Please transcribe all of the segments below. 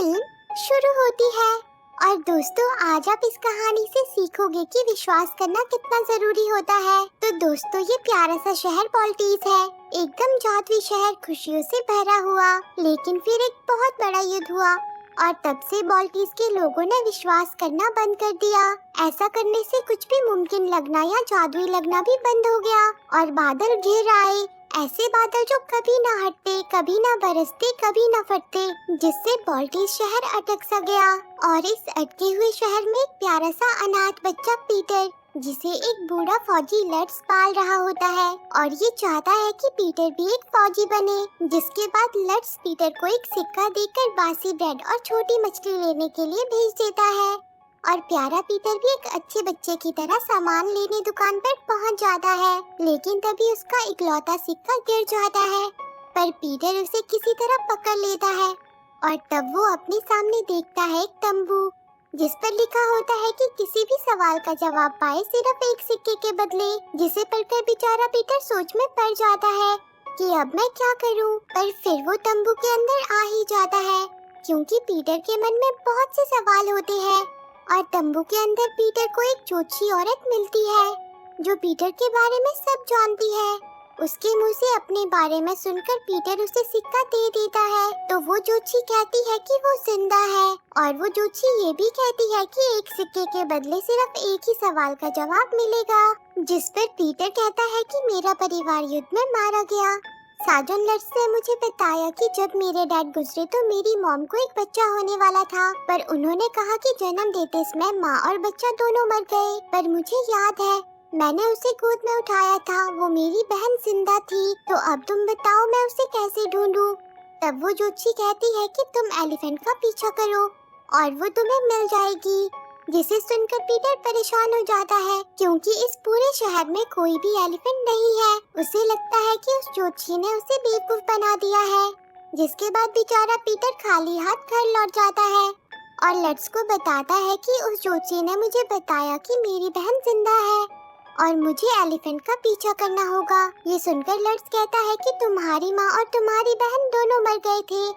Film शुरू होती है। और दोस्तों, आज आप इस कहानी से सीखोगे कि विश्वास करना कितना जरूरी होता है। तो दोस्तों, ये प्यारा सा शहर पॉल्टीज है, एकदम जादुई शहर, खुशियों से भरा हुआ। लेकिन फिर एक बहुत बड़ा युद्ध हुआ और तब से बॉल्टीज के लोगों ने विश्वास करना बंद कर दिया। ऐसा करने से कुछ भी मुमकिन लगना या जादुई लगना भी बंद हो गया और बादल घिर आए। ऐसे बादल जो कभी ना हटते, कभी ना बरसते, कभी ना फटते, जिससे बॉल्टीज शहर अटक सा गया। और इस अटके हुए शहर में एक प्यारा सा अनाथ बच्चा पीटर, जिसे एक बूढ़ा फौजी लट्स पाल रहा होता है, और ये चाहता है कि पीटर भी एक फौजी बने। जिसके बाद लट्स पीटर को एक सिक्का देकर बासी ब्रेड और छोटी मछली लेने के लिए भेज देता है। और प्यारा पीटर भी एक अच्छे बच्चे की तरह सामान लेने दुकान पर पहुंच जाता है। लेकिन तभी उसका इकलौता सिक्का गिर जाता है, पर पीटर उसे किसी तरह पकड़ लेता है। और तब वो अपने सामने देखता है एक तंबू, जिस पर लिखा होता है कि किसी भी सवाल का जवाब पाए सिर्फ एक सिक्के के बदले। जिसे पढ़कर बेचारा पीटर सोच में पड़ जाता है कि अब मैं क्या करूं। पर फिर वो तंबू के अंदर आ ही जाता है, क्योंकि पीटर के मन में बहुत से सवाल होते हैं। और तंबू के अंदर पीटर को एक जोशी औरत मिलती है, जो पीटर के बारे में सब जानती है। उसके मुंह से अपने बारे में सुनकर पीटर उसे सिक्का दे देता है। तो वो जोशी कहती है कि वो जिंदा है, और वो जोशी ये भी कहती है कि एक सिक्के के बदले सिर्फ एक ही सवाल का जवाब मिलेगा। जिस पर पीटर कहता है कि मेरा परिवार युद्ध में मारा गया। साजन लट्स ने मुझे बताया कि जब मेरे डैड गुजरे तो मेरी मॉम को एक बच्चा होने वाला था, पर उन्होंने कहा कि जन्म देते समय माँ और बच्चा दोनों मर गए। पर मुझे याद है, मैंने उसे गोद में उठाया था, वो मेरी बहन जिंदा थी। तो अब तुम बताओ, मैं उसे कैसे ढूंढूं? तब वो जोशी कहती है कि तुम एलिफेंट का पीछा करो और वो तुम्हें मिल जाएगी। जिसे सुनकर पीटर परेशान हो जाता है, क्योंकि इस पूरे शहर में कोई भी एलिफेंट नहीं है। उसे लगता है कि उस जोशी ने उसे बेवकूफ बना दिया है। जिसके बाद बेचारा पीटर खाली हाथ घर लौट जाता है और लट्स को बताता है कि उस जोशी ने मुझे बताया कि मेरी बहन जिंदा है और मुझे एलिफेंट का पीछा करना होगा। ये सुनकर लट्स कहता है कि तुम्हारी माँ और तुम्हारी बहन दोनों मर गए थे,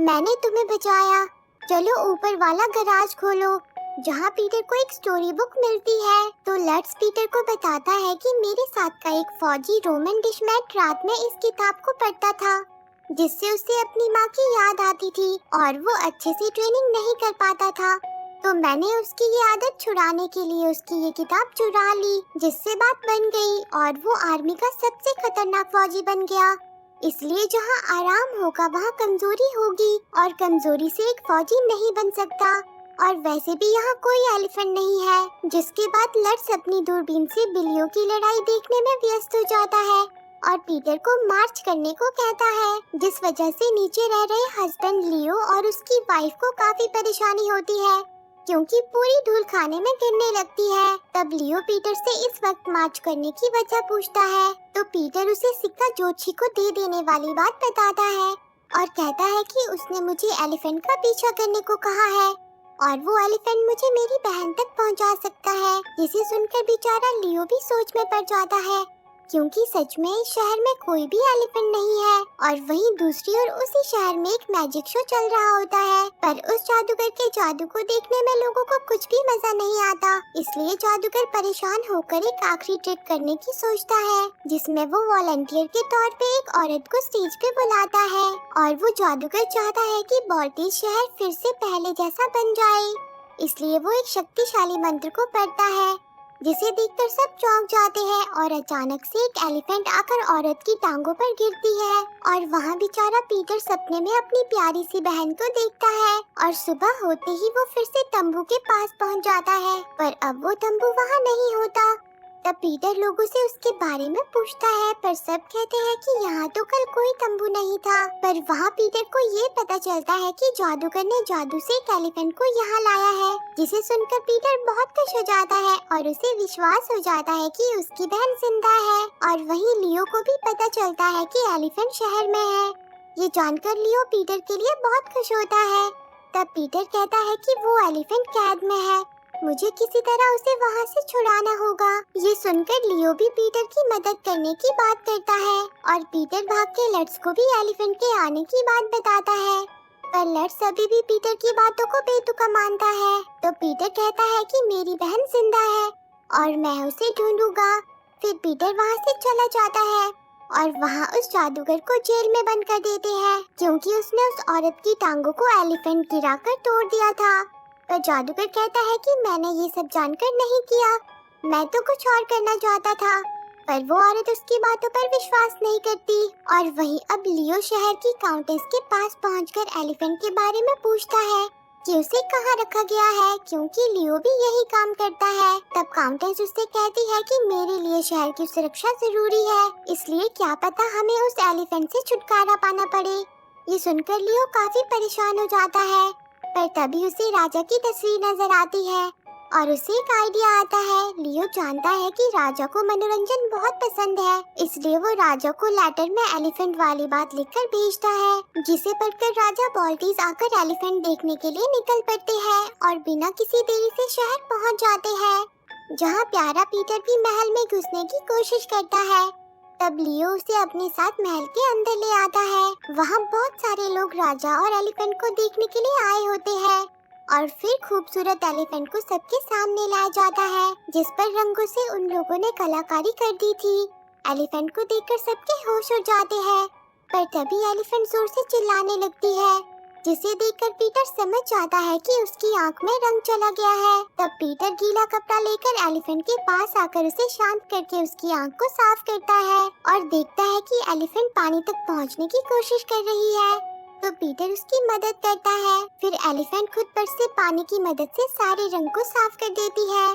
मैंने तुम्हें बचाया। चलो ऊपर वाला गराज खोलो, जहाँ पीटर को एक स्टोरी बुक मिलती है। तो लट्स पीटर को बताता है कि मेरे साथ का एक फौजी रोमन डिशमैट रात में इस किताब को पढ़ता था, जिससे उसे अपनी माँ की याद आती थी और वो अच्छे से ट्रेनिंग नहीं कर पाता था। तो मैंने उसकी ये आदत छुड़ाने के लिए उसकी ये किताब चुरा ली, जिससे बात बन गई और वो आर्मी का सबसे खतरनाक फौजी बन गया। इसलिए जहाँ आराम होगा वहाँ कमजोरी होगी, और कमजोरी से एक फौजी नहीं बन सकता। और वैसे भी यहाँ कोई एलिफेंट नहीं है। जिसके बाद लट्स अपनी दूरबीन से बिल्लियों की लड़ाई देखने में व्यस्त हो जाता है और पीटर को मार्च करने को कहता है, जिस वजह से नीचे रह रहे हस्बैंड लियो और उसकी वाइफ को काफी परेशानी होती है, क्योंकि पूरी धूल खाने में गिरने लगती है। तब लियो पीटर से इस वक्त मार्च करने की वजह पूछता है, तो पीटर उसे सिक्का जोशी को दे देने वाली बात बताता है और कहता है कि उसने मुझे एलिफेंट का पीछा करने को कहा है और वो एलिफेंट मुझे मेरी बहन तक पहुंचा सकता है। जिसे सुनकर बेचारा लियो भी सोच में पड़ जाता है, क्योंकि सच में इस शहर में कोई भी एलिफेंट नहीं है। और वहीं दूसरी ओर उसी शहर में एक मैजिक शो चल रहा होता है, पर उस जादूगर के जादू को देखने में लोगों को कुछ भी मजा नहीं आता। इसलिए जादूगर परेशान होकर एक आखिरी ट्रिक करने की सोचता है, जिसमें वो वॉलंटियर के तौर पे एक औरत को स्टेज पे बुलाता है। और वो जादूगर चाहता है कि बॉल्टीज शहर फिर से पहले जैसा बन जाए, इसलिए वो एक शक्तिशाली मंत्र को पढ़ता है, जिसे देखकर सब चौंक जाते हैं। और अचानक से एक एलिफेंट आकर औरत की टांगों पर गिरती है और वहाँ बेचारा पीटर सपने में अपनी प्यारी सी बहन को देखता है। और सुबह होते ही वो फिर से तंबू के पास पहुँच जाता है, पर अब वो तंबू वहाँ नहीं होता। तब पीटर लोगों से उसके बारे में पूछता है, पर सब कहते हैं कि यहाँ तो कल कोई तंबू नहीं था। पर वहाँ पीटर को ये पता चलता है कि जादूगर ने जादू से एक एलिफेंट को यहाँ लाया है। जिसे सुनकर पीटर बहुत खुश हो जाता है और उसे विश्वास हो जाता है कि उसकी बहन जिंदा है। और वहीं लियो को भी पता चलता है कि एलिफेंट शहर में है। ये जानकर लियो पीटर के लिए बहुत खुश होता है। तब पीटर कहता है कि वो एलिफेंट कैद में है, मुझे किसी तरह उसे वहाँ से छुड़ाना होगा। ये सुनकर लियो भी पीटर की मदद करने की बात करता है और पीटर भाग के लट्स को भी एलिफेंट के आने की बात बताता है। पर लट्स अभी भी पीटर की बातों को बेतुका मानता है। तो पीटर कहता है कि मेरी बहन जिंदा है और मैं उसे ढूंढूंगा। फिर पीटर वहाँ से चला जाता है और वहाँ उस जादूगर को जेल में बंद कर देते हैं क्योंकि उसने उस औरत की टांगों को एलिफेंट गिराकर तोड़ दिया था। पर जादूगर कहता है कि मैंने ये सब जानकर नहीं किया, मैं तो कुछ और करना चाहता था। पर वो औरत उसकी बातों पर विश्वास नहीं करती और वहीं अब लियो शहर की काउंटेस के पास पहुंचकर एलिफेंट के बारे में पूछता है कि उसे कहाँ रखा गया है क्योंकि लियो भी यही काम करता है। तब काउंटेस उससे कहती है कि मेरे लिए शहर की सुरक्षा जरूरी है, इसलिए क्या पता हमें उस एलिफेंट से छुटकारा पाना पड़े। ये सुनकर लियो काफी परेशान हो जाता है, पर तभी उसे राजा की तस्वीर नजर आती है और उसे एक आइडिया आता है। लियो जानता है कि राजा को मनोरंजन बहुत पसंद है, इसलिए वो राजा को लेटर में एलिफेंट वाली बात लिखकर भेजता है, जिसे पढ़कर राजा बॉल्टीज आकर एलिफेंट देखने के लिए निकल पड़ते हैं और बिना किसी देरी से शहर पहुंच जाते हैं, जहां प्यारा पीटर भी महल में घुसने की कोशिश करता है। तब लियो उसे अपने साथ महल के अंदर ले आता है। वहाँ बहुत सारे लोग राजा और एलिफेंट को देखने के लिए आए होते हैं और फिर खूबसूरत एलिफेंट को सबके सामने लाया जाता है, जिस पर रंगों से उन लोगों ने कलाकारी कर दी थी। एलिफेंट को देखकर सबके होश उड़ जाते हैं, पर तभी एलिफेंट जोर से चिल्लाने लगती है, जिसे देखकर पीटर समझ जाता है कि उसकी आंख में रंग चला गया है। तब पीटर गीला कपड़ा लेकर एलिफेंट के पास आकर उसे शांत करके उसकी आंख को साफ करता है और देखता है कि एलिफेंट पानी तक पहुंचने की कोशिश कर रही है। तो पीटर उसकी मदद करता है। फिर एलिफेंट खुद पर से पानी की मदद से सारे रंग को साफ कर देती है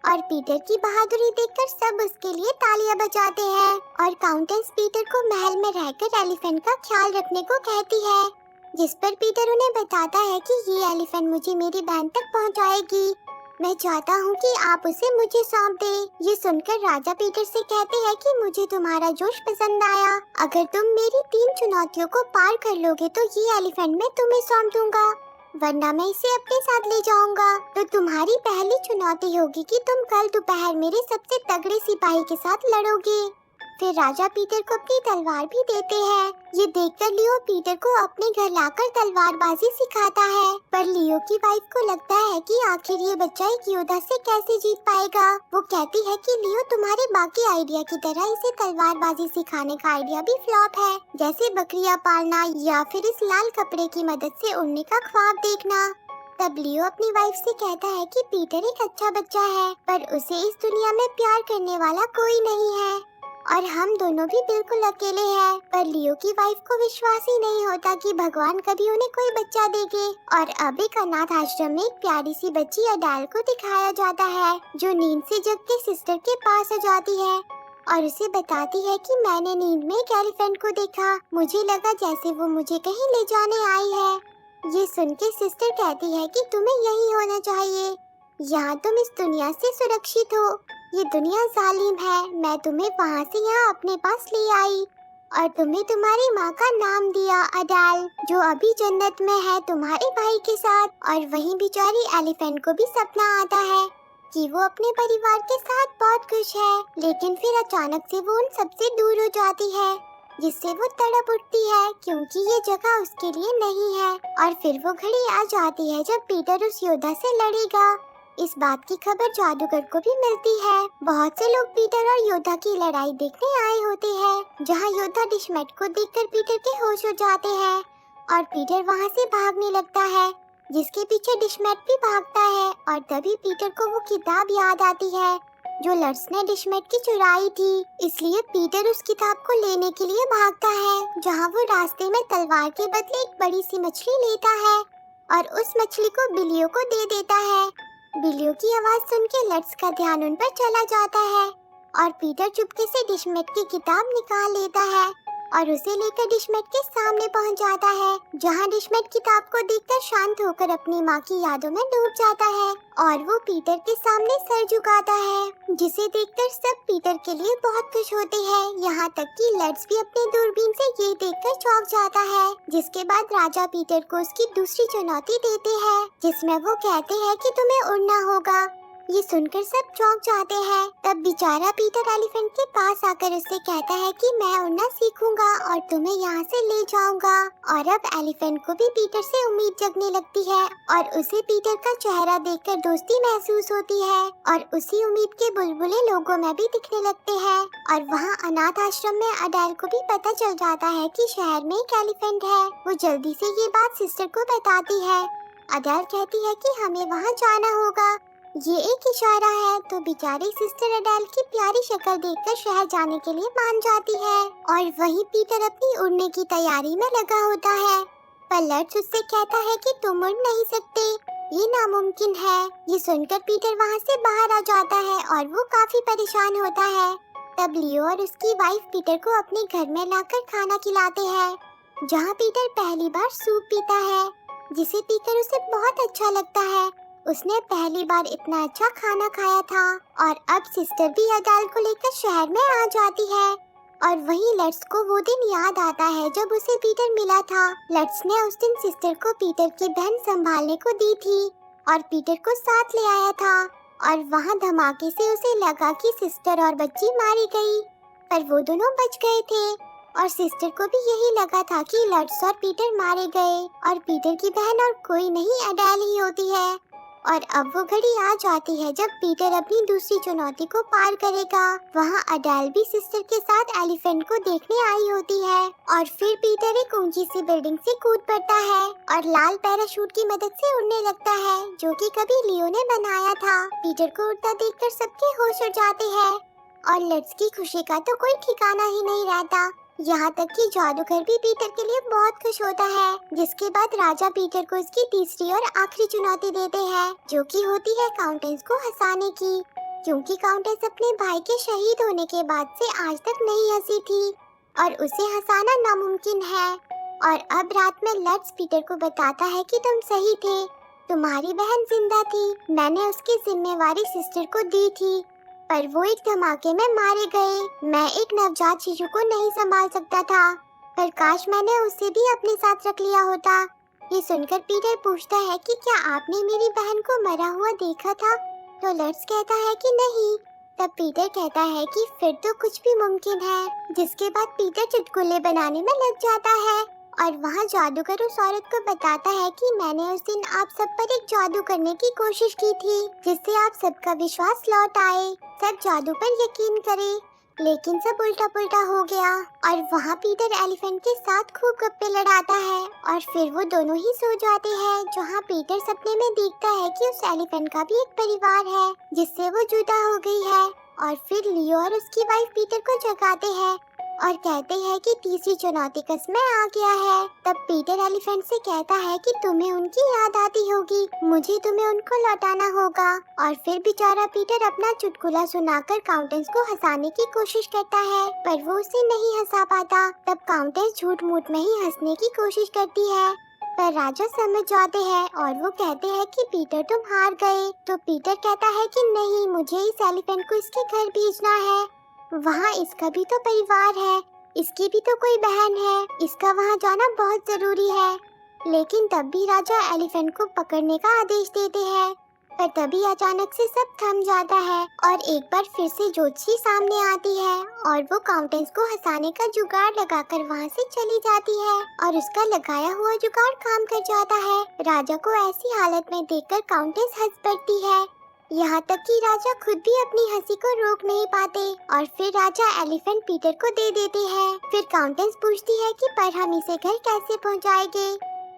और पीटर की बहादुरी देखकर सब उसके लिए तालियां बजाते हैं और काउंटेस पीटर को महल में रहकर एलिफेंट का ख्याल रखने को कहती है, जिस पर पीटर उन्हें बताता है कि ये एलिफेंट मुझे मेरी बहन तक पहुंचाएगी। मैं चाहता हूँ कि आप उसे मुझे सौंप दें। ये सुनकर राजा पीटर से कहते हैं कि मुझे तुम्हारा जोश पसंद आया। अगर तुम मेरी 3 चुनौतियों को पार कर लोगे तो ये एलिफेंट मैं तुम्हें सौंप दूंगा, वरना मैं इसे अपने साथ ले जाऊंगा। तो तुम्हारी पहली चुनौती होगी कि तुम कल दोपहर मेरे सबसे तगड़े सिपाही के साथ लड़ोगे। फिर राजा पीटर को अपनी तलवार भी देते हैं। ये देखकर लियो पीटर को अपने घर लाकर तलवारबाजी सिखाता है, पर लियो की वाइफ को लगता है कि आखिर ये बच्चा एक योद्धा से कैसे जीत पाएगा। वो कहती है कि लियो तुम्हारे बाकी आइडिया की तरह इसे तलवारबाजी सिखाने का आइडिया भी फ्लॉप है, जैसे बकरियां पालना या फिर इस लाल कपड़े की मदद से उड़ने का ख्वाब देखना। तब लियो अपनी वाइफ से कहता है कि पीटर एक अच्छा बच्चा है, पर उसे इस दुनिया में प्यार करने वाला कोई नहीं है और हम दोनों भी बिल्कुल अकेले हैं। पर लियो की वाइफ को विश्वास ही नहीं होता कि भगवान कभी उन्हें कोई बच्चा देंगे और अब एक अनाथ आश्रम में एक प्यारी सी बच्ची अडाल को दिखाया जाता है, जो नींद से जगते सिस्टर के पास आ जाती है और उसे बताती है कि मैंने नींद में एक एलिफेंट को देखा, मुझे लगा जैसे वो मुझे कहीं ले जाने आई है। ये सुन के सिस्टर कहती है कि तुम्हें यही होना चाहिए, यहाँ तुम इस दुनिया से सुरक्षित हो। ये दुनिया जालिम है, मैं तुम्हें वहाँ से यहाँ अपने पास ले आई और तुम्हें तुम्हारी माँ का नाम दिया अडाल, जो अभी जन्नत में है तुम्हारे भाई के साथ। और वहीं बेचारी एलिफेंट को भी सपना आता है कि वो अपने परिवार के साथ बहुत खुश है, लेकिन फिर अचानक से वो उन सबसे दूर हो जाती है, जिससे वो तड़प उठती है क्योंकि ये जगह उसके लिए नहीं है। और फिर वो घड़ी आ जाती है जब पीटर उस योद्धा से लड़ेगा। इस बात की खबर जादूगर को भी मिलती है। बहुत से लोग पीटर और योद्धा की लड़ाई देखने आए होते हैं, जहां योद्धा डिशमेट को देखकर पीटर के होश हो जाते हैं और पीटर वहां से भागने लगता है, जिसके पीछे डिशमेट भी भागता है। और तभी पीटर को वो किताब याद आती है जो लट्स ने डिशमेट की चुराई थी, इसलिए पीटर उस किताब को लेने के लिए भागता है, जहाँ वो रास्ते में तलवार के बदले एक बड़ी सी मछली लेता है और उस मछली को बिल्लियों को दे देता है। बिल्लियों की आवाज सुन के लट्स का ध्यान उन पर चला जाता है और पीटर चुपके से डिशमेट की किताब निकाल लेता है और उसे लेकर डिशमेट के सामने पहुंच जाता है, जहां डिशमेट किताब को देखकर शांत होकर अपनी माँ की यादों में डूब जाता है और वो पीटर के सामने सर झुकाता है, जिसे देखकर सब पीटर के लिए बहुत खुश होते हैं। यहाँ तक कि लट्स भी अपनी दूरबीन से ये देखकर चौंक जाता है। जिसके बाद राजा पीटर को उसकी दूसरी चुनौती देते हैं, जिसमें वो कहते हैं कि तुम्हें उड़ना होगा ये सुनकर सब चौंक जाते हैं। तब बेचारा पीटर एलिफेंट के पास आकर उससे कहता है कि मैं उड़ना सीखूंगा और तुम्हें यहाँ से ले जाऊंगा। और अब एलिफेंट को भी पीटर से उम्मीद जगने लगती है और उसे पीटर का चेहरा देखकर दोस्ती महसूस होती है और उसी उम्मीद के बुलबुले लोगों में भी दिखने लगते हैं। और वहाँ अनाथ आश्रम में अडेल को भी पता चल जाता है कि शहर में एक एलिफेंट है। वो जल्दी से ये बात सिस्टर को बताती है। अडेल कहती है कि हमें वहाँ जाना होगा। ये एक इशारा है तो बेचारी सिस्टर अडेल की प्यारी शक्ल देखकर शहर जाने के लिए मान जाती है और वहीं पीटर अपनी उड़ने की तैयारी में लगा होता है। पर लट्स उससे कहता है कि तुम उड़ नहीं सकते, ये नामुमकिन है। ये सुनकर पीटर वहाँ से बाहर आ जाता है और वो काफी परेशान होता है। तब लियो और उसकी वाइफ पीटर को अपने घर में लाकर खाना खिलाते हैं, जहाँ पीटर पहली बार सूप पीता है, जिसे पीकर उसे बहुत अच्छा लगता है। उसने पहली बार इतना अच्छा खाना खाया था। और अब सिस्टर भी अडेल को लेकर शहर में आ जाती है और वहीं लट्स को वो दिन याद आता है जब उसे पीटर मिला था। लट्स ने उस दिन सिस्टर को पीटर की बहन संभालने को दी थी और पीटर को साथ ले आया था। और वहाँ धमाके से उसे लगा कि सिस्टर और बच्ची मारी गई, पर वो दोनों बच गए थे। और सिस्टर को भी यही लगा था कि लट्स और पीटर मारे गए और पीटर की बहन और कोई नहीं अडेल ही होती है। और अब वो घड़ी आ जाती है जब पीटर अपनी दूसरी चुनौती को पार करेगा। वहाँ अडेल भी सिस्टर के साथ एलिफेंट को देखने आई होती है और फिर पीटर एक ऊंची सी बिल्डिंग से कूद पड़ता है और लाल पैराशूट की मदद से उड़ने लगता है, जो कि कभी लियो ने बनाया था। पीटर को उड़ता देखकर सबके होश उड़ जाते हैं और लट्स की खुशी का तो कोई ठिकाना ही नहीं रहता। यहाँ तक कि जादूगर भी पीटर के लिए बहुत खुश होता है, जिसके बाद राजा पीटर को इसकी तीसरी और आखिरी चुनौती देते हैं, जो कि होती है काउंटेंस को हंसाने की, क्योंकि काउंटेंस अपने भाई के शहीद होने के बाद से आज तक नहीं हंसी थी और उसे हंसाना नामुमकिन है। और अब रात में लट्स पीटर को बताता है कि तुम सही थे, तुम्हारी बहन जिंदा थी, मैंने उसकी जिम्मेवारी सिस्टर को दी थी, पर वो एक धमाके में मारे गए। मैं एक नवजात शिशु को नहीं संभाल सकता था, पर काश मैंने उसे भी अपने साथ रख लिया होता। ये सुनकर पीटर पूछता है कि क्या आपने मेरी बहन को मरा हुआ देखा था? तो लट्स कहता है कि नहीं। तब पीटर कहता है कि फिर तो कुछ भी मुमकिन है, जिसके बाद पीटर चुटकुले बनाने में लग जाता है और वहाँ जादूगर उस औरत को बताता है कि मैंने उस दिन आप सब पर एक जादू करने की कोशिश की थी, जिससे आप सबका विश्वास लौट आए, सब जादू पर यकीन करें, लेकिन सब उल्टा पुल्टा हो गया। और वहाँ पीटर एलिफेंट के साथ खूब गप्पे लड़ाता है और फिर वो दोनों ही सो जाते हैं, जहाँ पीटर सपने में देखता है कि उस एलिफेंट का भी एक परिवार है जिससे वो जुदा हो गई है। और फिर लियो और उसकी वाइफ पीटर को जगाते हैं और कहते हैं कि तीसरी चुनौती का समय आ गया है। तब पीटर एलिफेंट से कहता है कि तुम्हें उनकी याद आती होगी, मुझे तुम्हें उनको लौटाना होगा। और फिर बेचारा पीटर अपना चुटकुला सुनाकर काउंटेंस को हंसाने की कोशिश करता है, पर वो उसे नहीं हंसा पाता। तब काउंटेंस झूठ मूठ में ही हंसने की कोशिश करती है, पर राजा समझ जाते हैं और वो कहते हैं कि पीटर तुम हार गए। तो पीटर कहता है कि नहीं, मुझे इस एलिफेंट को इसके घर भेजना है, वहाँ इसका भी तो परिवार है, इसकी भी तो कोई बहन है, इसका वहाँ जाना बहुत जरूरी है। लेकिन तब भी राजा एलिफेंट को पकड़ने का आदेश देते हैं, पर तभी अचानक से सब थम जाता है और एक बार फिर से ज्योतिषी सामने आती है और वो काउंटेंस को हंसाने का जुगाड़ लगाकर वहाँ से चली जाती है और उसका लगाया हुआ जुगाड़ काम कर जाता है। राजा को ऐसी हालत में देखकर काउंटेंस हंस पड़ती है, यहाँ तक कि राजा खुद भी अपनी हंसी को रोक नहीं पाते। और फिर राजा एलिफेंट पीटर को दे देते हैं। फिर काउंटेंस पूछती है कि पर हम इसे घर कैसे पहुँचाएंगे?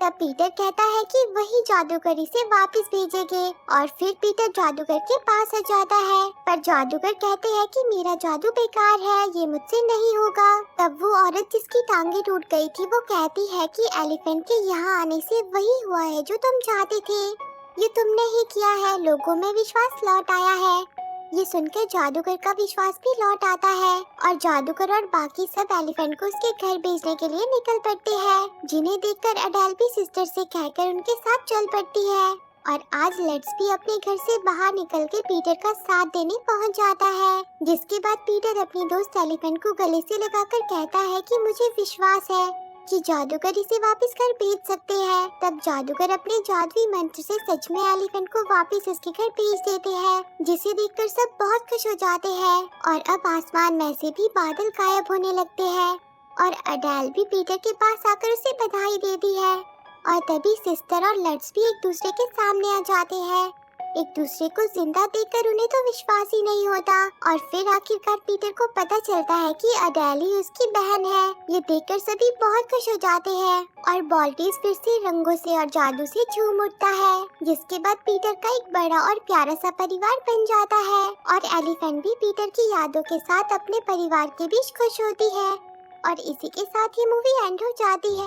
तब पीटर कहता है कि वही जादूगर इसे वापस भेजेंगे। और फिर पीटर जादूगर के पास आ जाता है, पर जादूगर कहते हैं कि मेरा जादू बेकार है, ये मुझसे नहीं होगा। तब वो औरत जिसकी टांगे टूट गई थी वो कहती है कि एलिफेंट के यहाँ आने से वही हुआ है जो तुम चाहते थे, ये तुमने ही किया है, लोगों में विश्वास लौट आया है। ये सुनकर जादूगर का विश्वास भी लौट आता है और जादूगर और बाकी सब एलिफेंट को उसके घर भेजने के लिए निकल पड़ते हैं, जिन्हें देखकर अडेल भी सिस्टर से कहकर उनके साथ चल पड़ती है। और आज लट्स भी अपने घर से बाहर निकल के पीटर का साथ देने पहुंच जाता है, जिसके बाद पीटर अपनी दोस्त एलिफेंट को गले से लगाकर कहता है कि मुझे विश्वास है कि जादूगर इसे वापस घर भेज सकते हैं। तब जादूगर अपने जादुई मंत्र से सच में एलिफेंट को वापस उसके घर भेज देते हैं, जिसे देखकर सब बहुत खुश हो जाते हैं। और अब आसमान में से भी बादल गायब होने लगते हैं और अडेल भी पीटर के पास आकर उसे बधाई देती है। और तभी सिस्टर और लट्स भी एक दूसरे के सामने आ जाते हैं। एक दूसरे को जिंदा देखकर उन्हें तो विश्वास ही नहीं होता। और फिर आखिरकार पीटर को पता चलता है कि अडेल ही उसकी बहन है। ये देखकर सभी बहुत खुश हो जाते हैं और बाल्टीज फिर से रंगों से और जादू से झूम उठता है, जिसके बाद पीटर का एक बड़ा और प्यारा सा परिवार बन जाता है। और एलिफेंट भी पीटर की यादों के साथ अपने परिवार के बीच खुश होती है। और इसी के साथ ये मूवी एंड हो जाती है।